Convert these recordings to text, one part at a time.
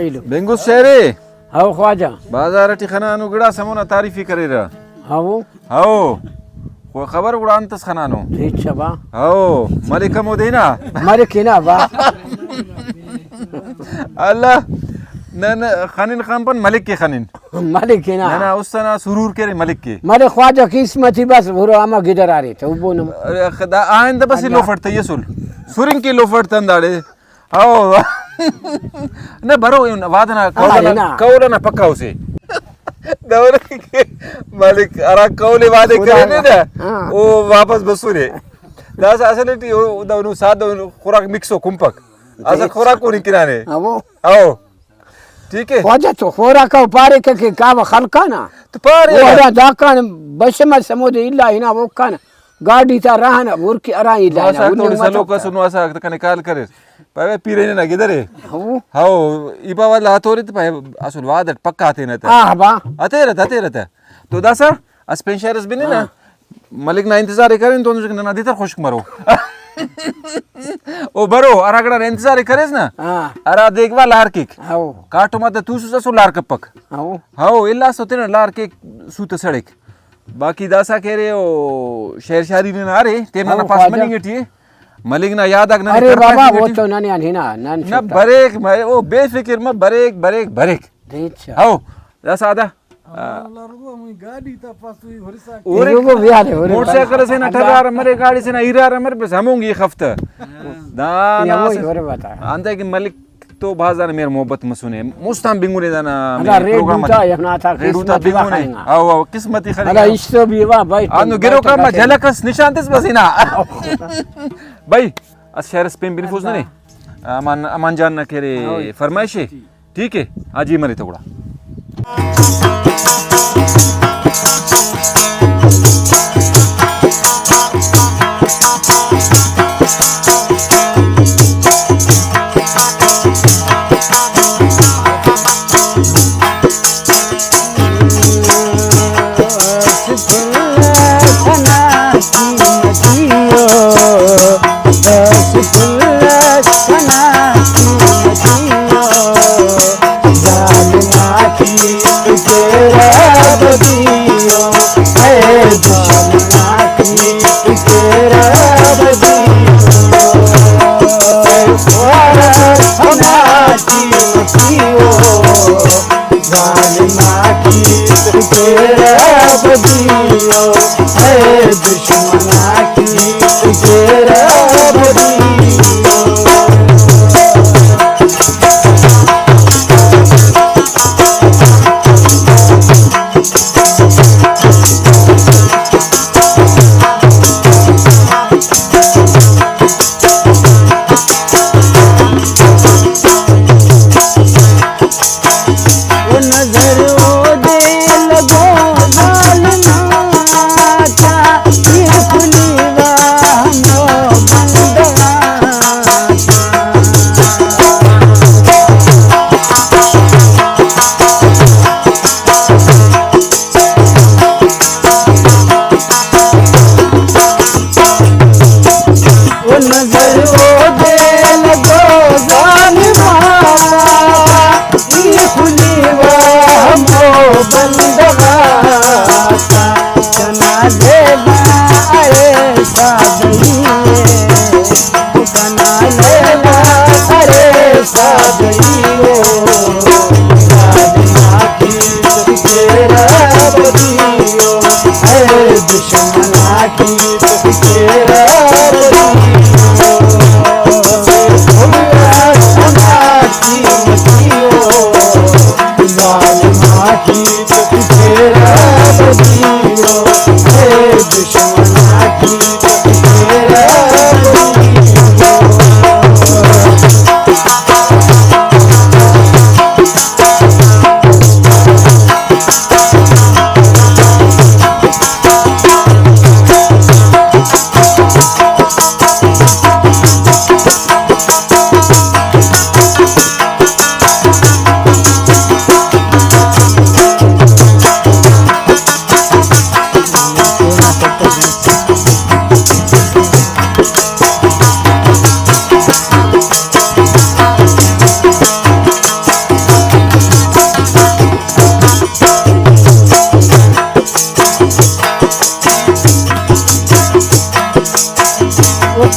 बेंगुस शहरे हाओ ख्वाजा बाजार ठिकाणानु गडा समोना तारीफी करेर हाओ हाओ को खबर उडानतस खनानो ठीक छबा हाओ मलिका मोदेना मारे केना बा अल्लाह नन खानिन खान पण मलिक के खानिन मालिक केना ना उसना सुरूर के मलिक के मारे ख्वाजा किस्मती बस भरो आमा गिदर आरे तो वो न अरे खदा आइंदा बस लो फटते यसुल सुरिंग के लो फटतन दाडे हाओ ने बरो वादना कौलना पक्का उसे दौर के मालिक अरा कौले वादे करे ना ओ वापस बसुरे दास असलिटी दवनु सादवनु खुराक मिक्सो कुंपक असा खुराक कोणी किनारे हाओ आओ ठीक है ख्वाजा तो खोरा का पारे के कावा खलका ना तो पारे वो दाकान बशमा समुद्र इल्ला हिना वो कान गाड़ी ता रहना बुरकी अरा इल्ला असा थोड़ी सलो का सुनो असा कने काल करे पावे पीरे ना गिदरे हाओ हाओ इबा वाला तोरित पाय असुल वादट पक्का आते ना बा आते रहता तो दासा अस्पेंशरस बिने ना मलिक ना इंतजार करें तो ना दीतर खुश मरो ओ बरो अरागड़ा इंतजार करेस ना अरा देखवा लार किक हाओ काटो मत तू सुसो लार कपक हाओ हाओ इल्ला सोते ना लार के सूत सड़क बाकी दासा कह रहे ओ शहर शादी ने ना रे तेना ना पास मलिंग टी मलिंग ना याद आगना अरे बाबा वो तो नानी अनहिना नान ना बरेक ओ बेफिक्र म बरेक ठीक छ हाओ दासा आदा मोटरसाइकिल से ना ठगार मरे गाड़ी से ना इरार मरे बस हमोंगी एक हफ्ता दाना अंते कि मलिक तो बाजार मेरे मोहब्बत मसुने मुस्ताम बिंगुने दाना प्रोग्राम रेडूता बिंगुने आओ किस्मती खरी अला इस्तो बीवा भाई आनु गेरो का झलकस निशांतस बसिना भाई शहर स्पेन बिनफुज ने अमान जान ना करे फरमाइश ठीक है आज ही मरे थोड़ा नजर ओ दे लगो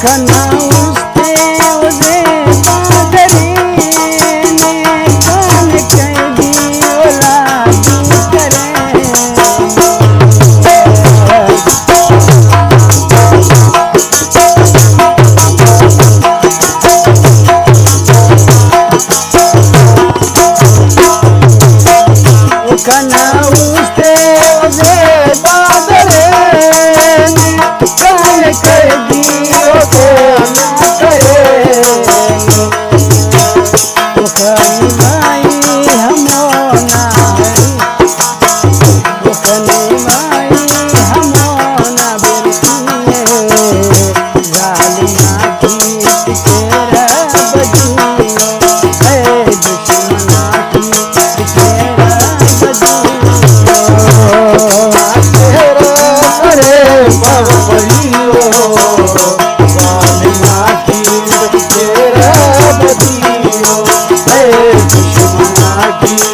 खना उसते उसे बादरी ने कान कैदी औलादी करे खना उसते उसे बादरी ने कान कैदी दुश्मना की